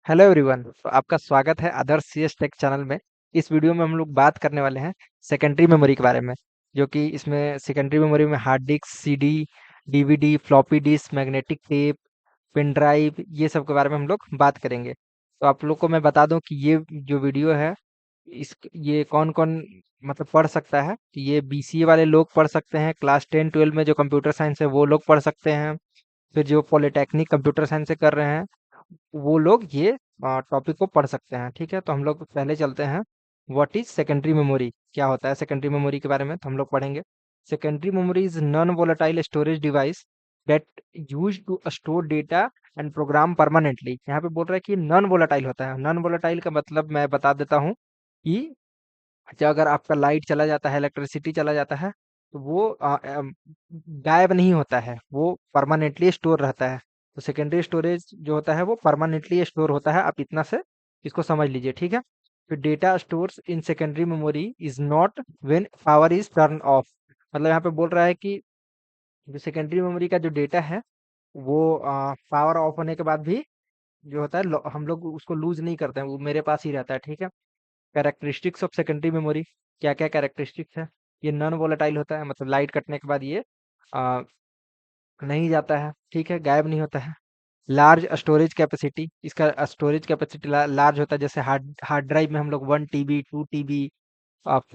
Hello everyone. तो आपका स्वागत है आदर्श सीएस टेक चैनल में। इस वीडियो में हम लोग बात करने वाले हैं सेकेंडरी मेमोरी के बारे में। जो कि इसमें सेकेंडरी मेमोरी में hard disk, CD, DVD, floppy disk, magnetic tape, pen drive, ये सब के बारे में हम लोग बात करेंगे। तो आप लोग को मैं बता दूं कि ये जो वीडियो है, इस ये कौन कौन मतलब पढ़ सकता है। तो ये बीसीए वाले लोग पढ़ सकते हैं, क्लास 10-12 में जो कंप्यूटर साइंस है वो लोग पढ़ सकते हैं। फिर जो पॉलिटेक्निक कंप्यूटर साइंस से कर रहे हैं वो लोग ये टॉपिक को पढ़ सकते हैं। ठीक है, तो हम लोग पहले चलते हैं। व्हाट इज सेकेंडरी मेमोरी, क्या होता है सेकेंडरी मेमोरी के बारे में तो हम लोग पढ़ेंगे। Secondary memory is non volatile storage device that use to store data and program permanently. यहाँ पे बोल रहा है कि नॉन वोलेटाइल होता है। नॉन वोलेटाइल का मतलब मैं बता देता हूँ कि जो अगर आपका लाइट चला जाता है, इलेक्ट्रिसिटी चला जाता है, तो वो गायब नहीं होता है, वो परमानेंटली स्टोर रहता है। तो सेकेंडरी स्टोरेज जो होता है वो परमानेंटली स्टोर होता है। आप इतना से इसको समझ लीजिए, ठीक है। तो data stores in secondary memory is not when power is turn off. मतलब यहाँ पे बोल रहा है कि जो सेकेंडरी मेमोरी का जो डेटा है वो पावर ऑफ होने के बाद भी जो होता है हम लोग उसको लूज नहीं करते हैं, वो मेरे पास ही रहता है, ठीक है। कैरेक्टरिस्टिक्स ऑफ सेकेंडरी मेमोरी, क्या क्या कैरेक्टरिस्टिक्स है। ये नॉन वोलेटाइल होता है, मतलब लाइट कटने के बाद ये आ, नहीं जाता है, ठीक है, गायब नहीं होता है। लार्ज स्टोरेज कैपेसिटी, इसका स्टोरेज कैपेसिटी लार्ज होता है। जैसे हार्ड हार्ड ड्राइव में हम लोग 1 TB, 2 TB,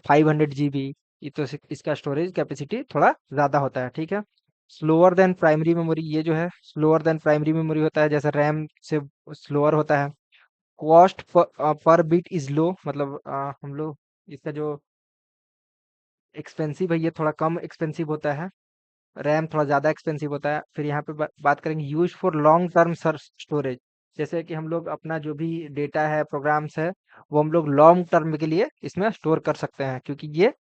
500 GB, ये तो इसका स्टोरेज कैपेसिटी थोड़ा ज्यादा होता है, ठीक है। स्लोअर देन प्राइमरी मेमोरी, ये जो है स्लोअर देन प्राइमरी मेमोरी होता है, जैसे रैम से स्लोअर होता है। Cost per bit is low, मतलब हम लोग इसका जो एक्सपेंसिव है ये थोड़ा कम एक्सपेंसिव होता है। रैम थोड़ा ज़्यादा एक्सपेंसिव होता है। फिर यहाँ पे बात करेंगे use for long term storage. जैसे कि हम लोग अपना जो भी डेटा है, प्रोग्राम्स है, वो हम लोग लॉन्ग टर्म के लिए इसमें स्टोर कर सकते हैं, क्योंकि ये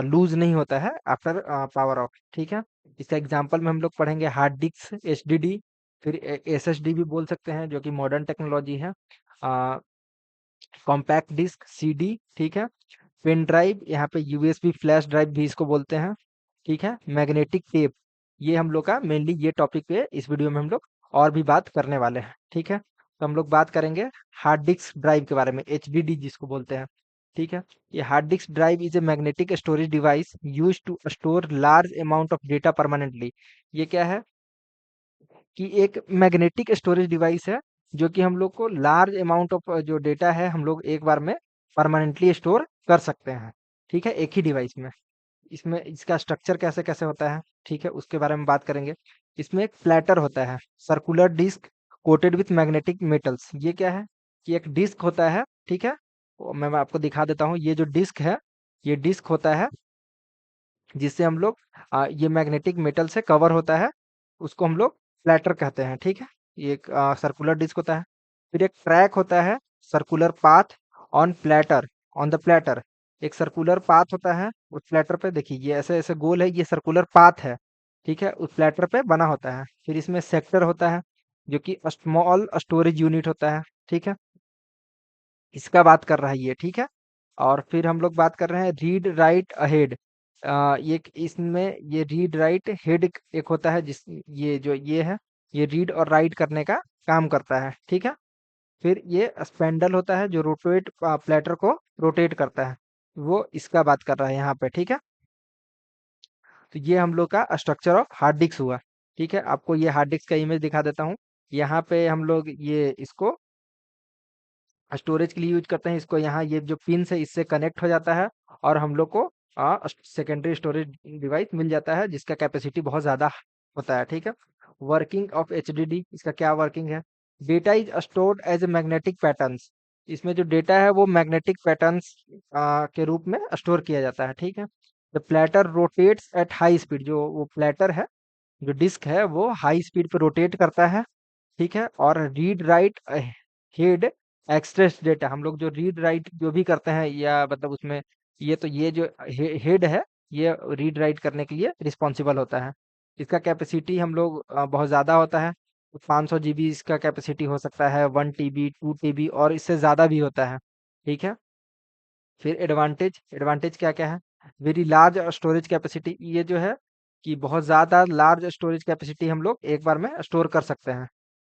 लूज नहीं होता है आफ्टर पावर ऑफ, ठीक है। इसका एग्जांपल में हम लोग पढ़ेंगे हार्ड डिस्क, एचडीडी, फिर एसएसडी भी बोल सकते हैं जो कि मॉडर्न टेक्नोलॉजी है। कॉम्पैक्ट डिस्क, सीडी, ठीक है। पेन ड्राइव, यहाँ पे यूएसबी फ्लैश ड्राइव भी इसको बोलते हैं, ठीक है। मैग्नेटिक टेप, ये हम लोग का मेनली ये टॉपिक पे इस वीडियो में हम लोग और भी बात करने वाले हैं, ठीक है। तो हम लोग बात करेंगे हार्ड डिस्क ड्राइव के बारे में, एचडीडी जिसको बोलते हैं, ठीक है। ये hard disk drive is a magnetic storage device use to store large amount of data permanently. ये क्या है कि एक मैग्नेटिक स्टोरेज डिवाइस है जो कि हम लोग को लार्ज अमाउंट ऑफ जो डेटा है हम लोग एक बार में परमानेंटली स्टोर कर सकते हैं, ठीक है, एक ही डिवाइस में। इसमें इसका स्ट्रक्चर कैसे कैसे होता है, ठीक है, उसके बारे में बात करेंगे। इसमें एक प्लेटर होता है, circular disk coated with magnetic metals. ये क्या है कि एक डिस्क होता है, ठीक है। मैं आपको दिखा देता हूँ। ये जो डिस्क है, ये डिस्क होता है जिससे हम लोग ये मैग्नेटिक मेटल से कवर होता है, उसको हम लोग प्लेटर कहते हैं, ठीक है। ये एक सर्कुलर डिस्क होता है। फिर एक ट्रैक होता है, circular path on platter, on the platter. एक सर्कुलर पाथ होता है उस प्लेटर पे, देखिए ये ऐसे ऐसे गोल है, ये सर्कुलर पाथ है, ठीक है, उस प्लेटर पे बना होता है। फिर इसमें सेक्टर होता है जो कि स्मॉल स्टोरेज यूनिट होता है, ठीक है। इसका बात कर रहा है ये, ठीक है। और फिर हम लोग बात कर रहे हैं रीड राइट अहेड। ये इसमें ये रीड राइट हेड एक होता है, जिस ये जो ये है, ये रीड और राइट करने का काम करता है, ठीक है। फिर ये स्पेंडल होता है जो रोटेट प्लेटर को रोटेट करता है, वो इसका बात कर रहा है यहाँ पे, ठीक है। तो ये हम लोग का स्ट्रक्चर ऑफ हार्ड डिस्क हुआ, ठीक है। आपको ये हार्ड डिस्क का इमेज दिखा देता हूँ। यहाँ पे हम लोग ये इसको स्टोरेज के लिए यूज करते हैं। इसको यहाँ ये जो पिन है इससे कनेक्ट हो जाता है और हम लोग को सेकेंडरी स्टोरेज डिवाइस मिल जाता है जिसका कैपेसिटी बहुत ज़्यादा होता है, ठीक है। वर्किंग ऑफ एचडीडी, इसका क्या वर्किंग है। Data is stored as a magnetic patterns. इसमें जो डेटा है वो मैग्नेटिक पैटर्न्स के रूप में स्टोर किया जाता है, ठीक है। The platter rotates at high speed, जो वो प्लेटर है, जो डिस्क है, वो हाई स्पीड पे रोटेट करता है, ठीक है। और रीड राइट हेड एक्सट्रेस डेटा, हम लोग जो रीड राइट जो भी करते हैं या मतलब उसमें ये जो हेड है, ये रीड राइट करने के लिए रिस्पॉन्सिबल होता है। इसका कैपेसिटी हम लोग बहुत ज़्यादा होता है। 500 GB इसका कैपेसिटी हो सकता है, 1 TB, 2 TB और इससे ज़्यादा भी होता है, ठीक है। फिर एडवांटेज, एडवांटेज क्या क्या है। वेरी लार्ज स्टोरेज कैपेसिटी, ये जो है कि बहुत ज़्यादा लार्ज स्टोरेज कैपेसिटी हम लोग एक बार में स्टोर कर सकते हैं।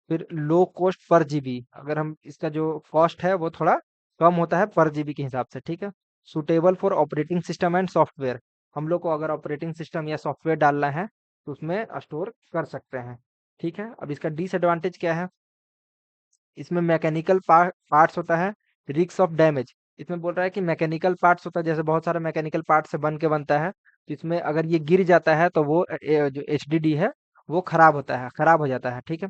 फिर लो कॉस्ट पर जीबी, अगर हम इसका जो कॉस्ट है वो थोड़ा कम होता है पर जीबी के हिसाब से, ठीक है। Suitable for operating system and software, हम लोग को अगर ऑपरेटिंग सिस्टम या सॉफ्टवेयर डालना है तो उसमें स्टोर कर सकते हैं, ठीक है। अब इसका डिसएडवांटेज क्या है, इसमें मैकेनिकल पार्ट्स होता है, रिस्क ऑफ डैमेज। इसमें बोल रहा है कि मैकेनिकल पार्ट्स होता है, जैसे बहुत सारा मैकेनिकल पार्ट से बन के बनता है, तो इसमें अगर ये गिर जाता है तो वो जो एचडीडी है वो खराब होता है, खराब हो जाता है, ठीक है।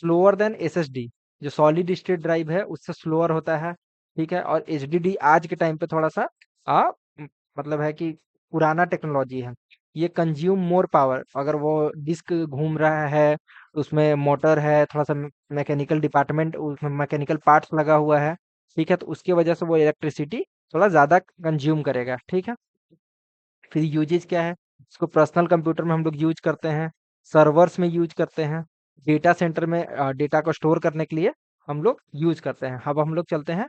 स्लोअर देन एसएसडी, जो सॉलिड स्टेट ड्राइव है उससे स्लोअर होता है, ठीक है। और एचडीडी आज के टाइम पे थोड़ा सा आ, म- मतलब है कि पुराना टेक्नोलॉजी है। ये कंज्यूम मोर पावर, अगर वो डिस्क घूम रहा है, उसमें मोटर है, थोड़ा सा मैकेनिकल डिपार्टमेंट, उसमें मैकेनिकल पार्ट्स लगा हुआ है, ठीक है, तो उसकी वजह से वो इलेक्ट्रिसिटी थोड़ा ज़्यादा कंज्यूम करेगा, ठीक है। फिर यूजेज क्या है, इसको पर्सनल कंप्यूटर में हम लोग यूज करते हैं, सर्वर्स में यूज करते हैं, डेटा सेंटर में डेटा को स्टोर करने के लिए हम लोग यूज करते हैं। अब हम लोग चलते हैं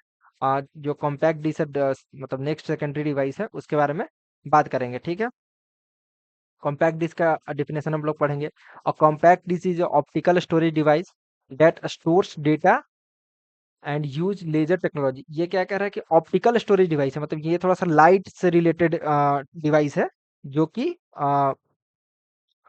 जो कॉम्पैक्ट डिस्क मतलब नेक्स्ट सेकेंडरी डिवाइस है उसके बारे में बात करेंगे, ठीक है। कॉम्पैक्ट डिस्क का डेफिनेशन हम लोग पढ़ेंगे। और compact disk is optical storage device that stores data and use laser technology. ये क्या कह रहा है कि ऑप्टिकल स्टोरेज डिवाइस है, मतलब ये थोड़ा सा लाइट से रिलेटेड डिवाइस है, जो कि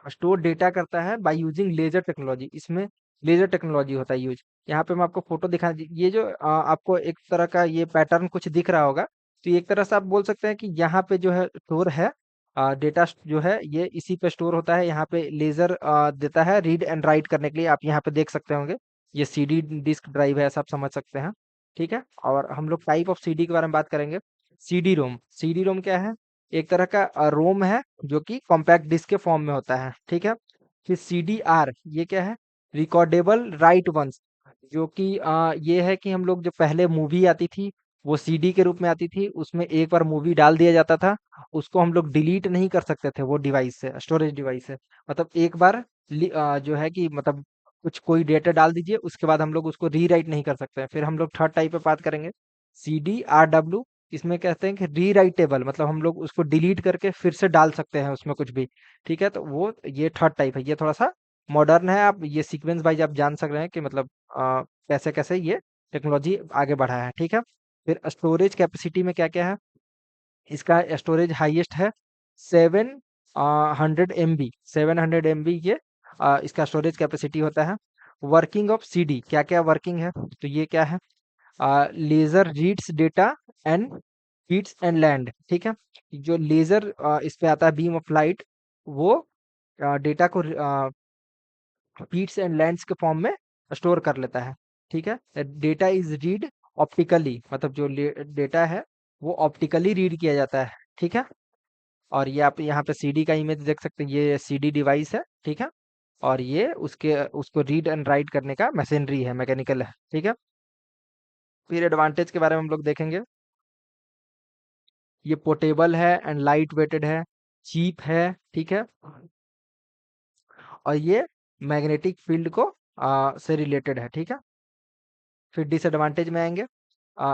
स्टोर डेटा करता है बाय यूजिंग लेजर टेक्नोलॉजी। इसमें लेजर टेक्नोलॉजी होता है यूज। यहाँ पे मैं आपको फोटो दिखा, ये जो आपको एक तरह का ये पैटर्न कुछ दिख रहा होगा, तो ये एक तरह से आप बोल सकते हैं कि यहाँ पे जो है स्टोर है डेटा जो है ये इसी पे स्टोर होता है। यहाँ पे लेजर देता है रीड एंड राइट करने के लिए, आप यहाँ पे देख सकते होंगे, ये सीडी डिस्क ड्राइव है, ऐसा आप समझ सकते हैं, ठीक है। और हम लोग टाइप ऑफ सीडी के बारे में बात करेंगे। सीडी रोम, सीडी रोम क्या है, एक तरह का रोम है जो कि कॉम्पैक्ट डिस्क के फॉर्म में होता है, ठीक है। फिर CDR, ये क्या है, रिकॉर्डेबल राइट वंस, जो कि ये है कि हम लोग जो पहले मूवी आती थी वो सीडी के रूप में आती थी, उसमें एक बार मूवी डाल दिया जाता था, उसको हम लोग डिलीट नहीं कर सकते थे वो डिवाइस से, स्टोरेज डिवाइस से। मतलब एक बार जो है कि मतलब कुछ कोई डेटा डाल दीजिए, उसके बाद हम लोग उसको रीराइट नहीं कर सकते हैं। फिर हम लोग थर्ड टाइप पे बात करेंगे, CDRW। इसमें कहते हैं कि रीराइटेबल, मतलब हम लोग उसको डिलीट करके फिर से डाल सकते हैं उसमें कुछ भी, ठीक है। तो वो ये थर्ड टाइप है, ये थोड़ा सा मॉडर्न है, आप ये सीक्वेंस वाइज आप जान सक रहे हैं कि मतलब कैसे कैसे ये टेक्नोलॉजी आगे बढ़ा है, ठीक है। फिर स्टोरेज कैपेसिटी में क्या क्या है, इसका स्टोरेज हाईएस्ट है 700 MB, 700 MB ये इसका स्टोरेज कैपेसिटी होता है। वर्किंग ऑफ CD, क्या क्या वर्किंग है, तो ये क्या है, laser reads data and pits and land, ठीक है। जो लेजर इस पे आता है बीम ऑफ लाइट, वो डेटा को फीड्स एंड लैंड्स के फॉर्म में स्टोर कर लेता है, ठीक है। डेटा इज रीड ऑप्टिकली, मतलब जो डेटा है वो ऑप्टिकली रीड किया जाता है, ठीक है। और ये आप यहाँ पे सीडी का इमेज देख सकते हैं, ये सीडी डिवाइस है, ठीक है। और ये उसके उसको रीड एंड राइट करने का मशीनरी है, मैकेनिकल है, ठीक है। फिर एडवांटेज के बारे में हम लोग देखेंगे। ये पोर्टेबल है एंड लाइट वेटेड है, चीप है, ठीक है। और ये मैग्नेटिक फील्ड को से रिलेटेड है, ठीक है। फिर डिसएडवांटेज में आएंगे,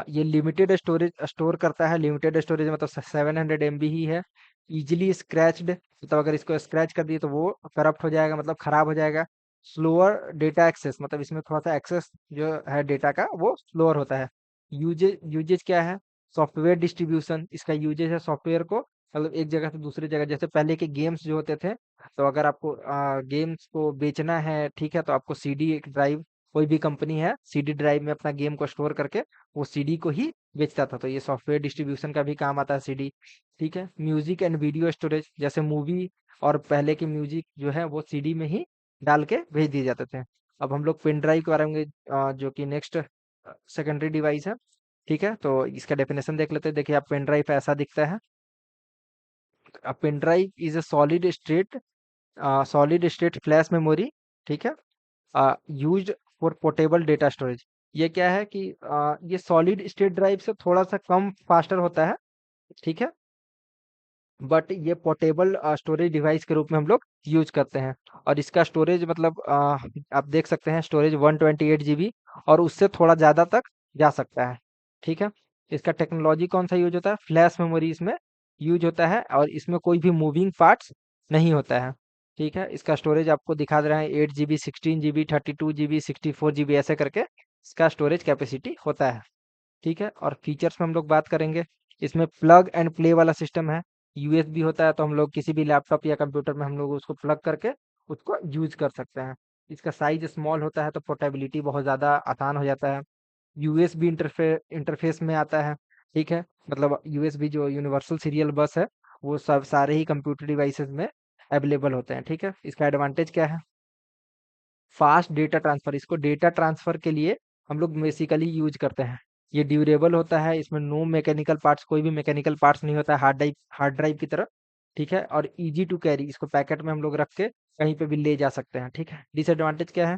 ये लिमिटेड स्टोरेज स्टोर करता है, लिमिटेड स्टोरेज मतलब 700 MB ही है। इजिली स्क्रैच्ड, मतलब अगर इसको स्क्रैच कर दिए तो वो करप्ट हो जाएगा, मतलब खराब हो जाएगा। स्लोअर डेटा एक्सेस, मतलब इसमें थोड़ा सा एक्सेस जो है डेटा का वो स्लोअर होता है। यूजेज यूजेज क्या है, सॉफ्टवेयर डिस्ट्रीब्यूशन, इसका यूजेज है सॉफ्टवेयर को, मतलब एक जगह से दूसरी जगह, जैसे पहले के गेम्स जो होते थे, तो अगर आपको गेम्स को बेचना है, ठीक है, तो आपको सीडी ड्राइव, कोई भी कंपनी है सीडी ड्राइव में अपना गेम को स्टोर करके वो सीडी को ही बेचता था, तो ये सॉफ्टवेयर डिस्ट्रीब्यूशन का भी काम आता है सीडी, ठीक है। म्यूजिक एंड वीडियो स्टोरेज, जैसे मूवी और पहले के म्यूजिक जो है वो सीडी में ही डाल के भेज दिए जाते थे। अब हम लोग पेन ड्राइव के बारे में जो कि नेक्स्ट सेकेंडरी डिवाइस है, ठीक है। तो इसका डेफिनेशन देख लेते हैं। देखिए, आप पेन ड्राइव ऐसा दिखता है। Pen drive is a solid state flash memory, ठीक है, used for portable data storage. ये क्या है कि ये सॉलिड स्टेट ड्राइव से थोड़ा सा कम फास्टर होता है, ठीक है, बट ये पोर्टेबल स्टोरेज डिवाइस के रूप में हम लोग यूज करते हैं। और इसका स्टोरेज मतलब आप देख सकते हैं, स्टोरेज 128 GB और उससे थोड़ा ज़्यादा तक जा सकता है, ठीक है। इसका टेक्नोलॉजी कौन सा यूज होता है, फ्लैश मेमोरी इसमें यूज होता है, और इसमें कोई भी मूविंग पार्ट्स नहीं होता है, ठीक है। इसका स्टोरेज आपको दिखा दे रहा है 8 GB, 16 GB, 32 GB, 64 GB, ऐसे करके इसका स्टोरेज कैपेसिटी होता है। ठीक है। और फीचर्स में हम लोग बात करेंगे, इसमें प्लग एंड प्ले वाला सिस्टम है। यूएसबी होता है, तो हम लोग किसी भी लैपटॉप या कंप्यूटर में हम लोग उसको प्लग करके उसको यूज कर सकते हैं। इसका साइज स्मॉल होता है, तो पोर्टेबिलिटी बहुत ज़्यादा आसान हो जाता है। यूएसबी इंटरफेस में आता है। ठीक है। मतलब यूएसबी जो यूनिवर्सल सीरियल बस है, वो सब सारे ही कंप्यूटर डिवाइसेस में अवेलेबल होते हैं। ठीक है। इसका एडवांटेज क्या है? Fast data transfer. इसको डेटा ट्रांसफर के लिए हम लोग बेसिकली यूज करते हैं। ये ड्यूरेबल होता है, इसमें नो मैकेनिकल पार्ट्स, कोई भी मैकेनिकल पार्ट्स नहीं होता है हार्ड ड्राइव की तरह। ठीक है। और इजी टू कैरी, इसको पैकेट में हम लोग रख के कहीं पे भी ले जा सकते हैं। ठीक है। डिसएडवांटेज क्या है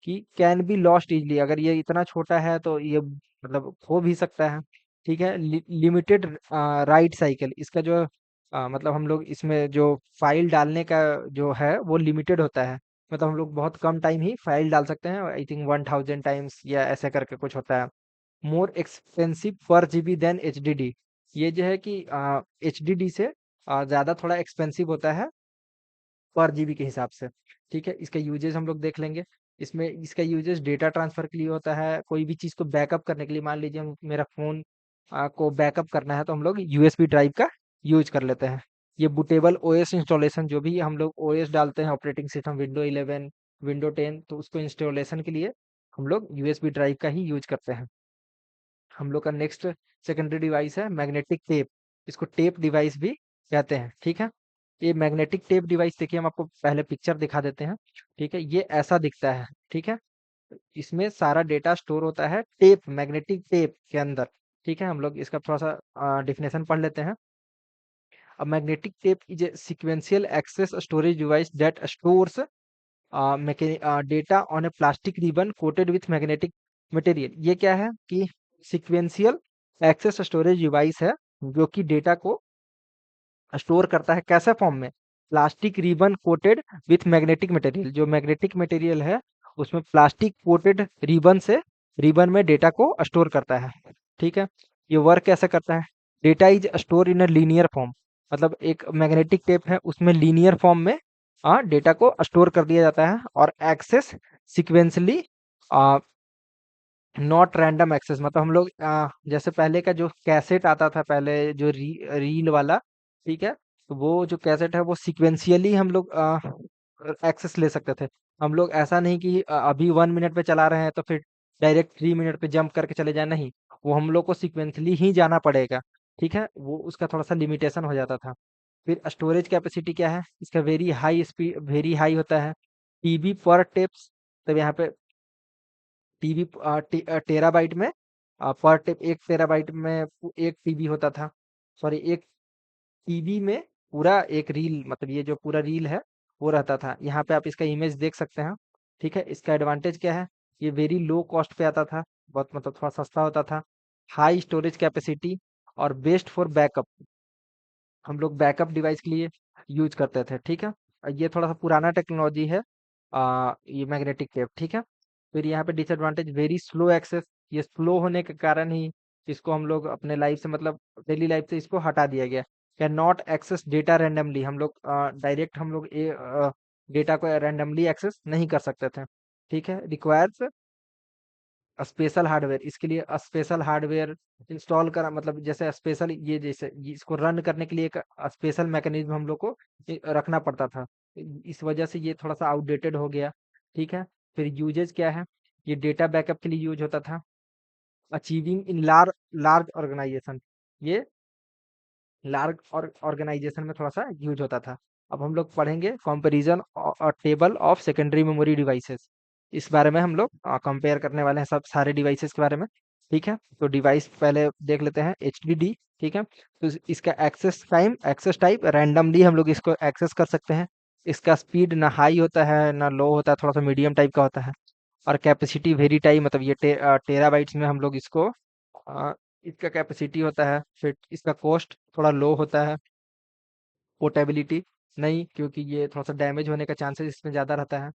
कि कैन बी लॉस्ट इजली। अगर ये इतना छोटा है तो ये मतलब खो भी सकता है। ठीक है। लिमिटेड राइट साइकिल, इसका जो मतलब हम लोग इसमें जो फाइल डालने का जो है वो लिमिटेड होता है। मतलब हम लोग बहुत कम टाइम ही फाइल डाल सकते हैं, आई थिंक 1000 टाइम्स या ऐसे करके कुछ होता है। मोर एक्सपेंसिव पर जीबी देन एचडीडी। ये जो है कि एचडीडी से ज़्यादा थोड़ा एक्सपेंसिव होता है पर जीबी के हिसाब से। ठीक है। इसका यूजेस हम लोग देख लेंगे। इसमें इसका यूजेस डेटा ट्रांसफर के लिए होता है, कोई भी चीज़ को बैकअप करने के लिए। मान लीजिए मेरा फ़ोन को बैकअप करना है, तो हम लोग यूएसबी ड्राइव का यूज कर लेते हैं। ये बूटेबल ओएस इंस्टॉलेशन, जो भी हम लोग ओएस डालते हैं, ऑपरेटिंग सिस्टम विंडो 11, विंडो 10, तो उसको इंस्टॉलेशन के लिए हम लोग यूएसबी ड्राइव का ही यूज करते हैं। हम लोग का नेक्स्ट सेकेंडरी डिवाइस है मैग्नेटिक टेप। इसको टेप डिवाइस भी कहते हैं। ठीक है। ये मैग्नेटिक टेप डिवाइस, देखिए हम आपको पहले पिक्चर दिखा देते हैं। ठीक है। ये ऐसा दिखता है। ठीक है। इसमें सारा डेटा स्टोर होता है टेप, मैग्नेटिक टेप के अंदर। ठीक है। हम लोग इसका थोड़ा सा डिफिनेशन पढ़ लेते हैं। A magnetic tape is a sequential access storage device that stores data on a plastic ribbon coated with magnetic material। ये क्या है कि sequential access storage device है, जो कि डेटा को स्टोर करता है कैसे फॉर्म में? Plastic ribbon coated with magnetic material. जो मैग्नेटिक मटेरियल है उसमें प्लास्टिक कोटेड रिबन से रिबन में डेटा को स्टोर करता है। ठीक है। ये वर्क कैसे करता है? Data is store in a linear form. मतलब एक मैग्नेटिक टेप है, उसमें लीनियर फॉर्म में डेटा को स्टोर कर दिया जाता है और access sequentially, not random access. मतलब हम लोग जैसे पहले का जो कैसेट आता था, पहले जो रील वाला। ठीक है। तो वो जो कैसेट है वो सिक्वेंशियली हम लोग एक्सेस ले सकते थे। हम लोग ऐसा नहीं कि अभी 1 मिनट पे चला रहे हैं तो फिर डायरेक्ट 3 मिनट पे जंप करके चले जाए, नहीं। वो हम लोग को सिक्वेंशली ही जाना पड़ेगा। ठीक है। वो उसका थोड़ा सा लिमिटेशन हो जाता था। फिर स्टोरेज कैपेसिटी क्या है इसका? Very high speed, very high होता है। टीबी पर टेप्स। तब यहाँ पे टीबी टेराबाइट में, पर टेप 1 टेराबाइट में 1 टीबी होता था। सॉरी, 1 टीबी में पूरा एक रील, मतलब ये जो पूरा रील है वो रहता था। यहाँ पे आप इसका इमेज देख सकते हैं। ठीक है। इसका एडवांटेज क्या है? ये वेरी लो कॉस्ट पे आता था, बहुत मतलब थोड़ा सस्ता होता था। हाई स्टोरेज कैपेसिटी और बेस्ट फॉर बैकअप। हम लोग बैकअप डिवाइस के लिए यूज करते थे। ठीक है। ये थोड़ा सा पुराना टेक्नोलॉजी है, ये मैग्नेटिक टेप। ठीक है। फिर यहाँ पे डिसएडवांटेज, वेरी स्लो एक्सेस। ये स्लो होने के कारण ही इसको हम लोग अपने लाइफ से, मतलब डेली लाइफ से इसको हटा दिया गया। Can not access data randomly. हम लोग डायरेक्ट हम लोग डेटा को रैंडमली एक्सेस नहीं कर सकते थे। ठीक है। Requires special hardware. इसके लिए स्पेशल हार्डवेयर इंस्टॉल करा, मतलब जैसे स्पेशल, ये जैसे इसको रन करने के लिए एक स्पेशल मैकेनिज्म हम लोग को रखना पड़ता था। इस वजह से ये थोड़ा सा आउटडेटेड हो गया। ठीक है। फिर यूजेज क्या है? ये डेटा बैकअप के लिए यूज होता था। Archiving in large large organisation. ये लार्ज और ऑर्गेनाइजेशन में थोड़ा सा यूज होता था। अब हम लोग पढ़ेंगे कंपैरिजन और table of secondary memory devices. इस बारे में हम लोग कंपेयर करने वाले हैं सब सारे डिवाइसेस के बारे में। ठीक है। तो डिवाइस पहले देख लेते हैं, एचडीडी। ठीक है। तो इसका एक्सेस टाइप रैंडमली हम लोग इसको एक्सेस कर सकते हैं। इसका स्पीड ना हाई होता है ना लो होता है, थोड़ा सा मीडियम टाइप का होता है। और कैपेसिटी वेरी टाइप, मतलब ये टेराबाइट्स में हम लोग इसको इसका कैपेसिटी होता है। फिर इसका कॉस्ट थोड़ा लो होता है। पोर्टेबिलिटी नहीं, क्योंकि ये थोड़ा सा डैमेज होने का चांसेस इसमें ज़्यादा रहता है।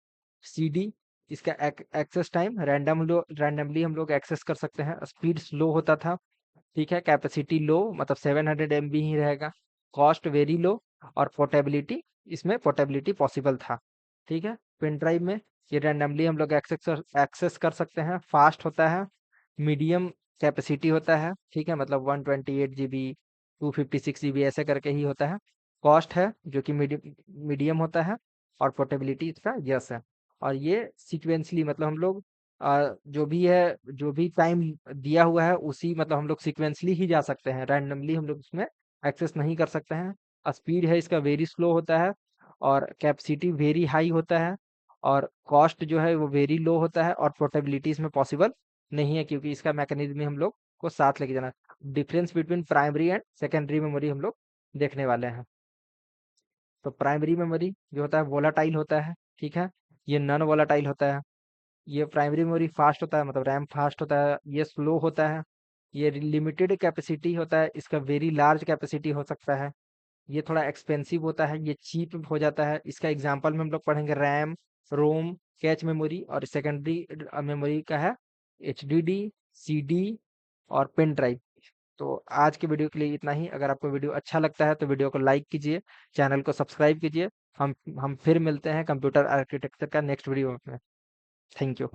सीडी, इसका एक्सेस टाइम रैंडमली हम लोग एक्सेस कर सकते हैं। स्पीड स्लो होता था। ठीक है। कैपेसिटी लो, मतलब 700 MB ही रहेगा। कॉस्ट वेरी लो और पोर्टेबिलिटी इसमें पोर्टेबिलिटी पॉसिबल था। ठीक है, पेन ड्राइव में ये रैंडमली हम लोग एक्सेस कर सकते हैं, फास्ट होता है, मीडियम कैपेसिटी होता है। ठीक है, मतलब 128 GB, 256 GB ऐसे करके ही होता है। कॉस्ट है जो कि मीडियम होता है, और पोर्टेबिलिटी इसका यस है। और ये सीक्वेंसली मतलब हम लोग जो भी है, जो भी टाइम दिया हुआ है उसी मतलब हम लोग सीक्वेंसली ही जा सकते हैं, रैंडमली हम लोग उसमें एक्सेस नहीं कर सकते हैं। स्पीड है इसका वेरी स्लो होता है, और कैपेसिटी वेरी हाई होता है, और कॉस्ट जो है वो वेरी लो होता है, और पोर्टेबिलिटी इसमें पॉसिबल नहीं है क्योंकि इसका मैकेनिज्म हम लोग को साथ लेके जाना। Difference between primary and secondary memory हम लोग देखने वाले हैं। तो प्राइमरी मेमोरी जो होता है वोलाटाइल होता है। ठीक है, ये नॉन वोलाटाइल होता है। ये प्राइमरी मेमोरी फास्ट होता है, मतलब रैम फास्ट होता है। ये स्लो होता है। ये लिमिटेड कैपेसिटी होता है, इसका वेरी लार्ज कैपेसिटी हो सकता है। ये थोड़ा एक्सपेंसिव होता है, ये चीप हो जाता है। इसका एग्जांपल में हम लोग पढ़ेंगे रैम, रोम, कैच मेमोरी, और सेकेंडरी मेमोरी का है एचडीडी, सीडी और पेन ड्राइव। तो आज के वीडियो के लिए इतना ही। अगर आपको वीडियो अच्छा लगता है तो वीडियो को लाइक कीजिए, चैनल को सब्सक्राइब कीजिए। हम फिर मिलते हैं कंप्यूटर आर्किटेक्चर का नेक्स्ट वीडियो में। Thank you.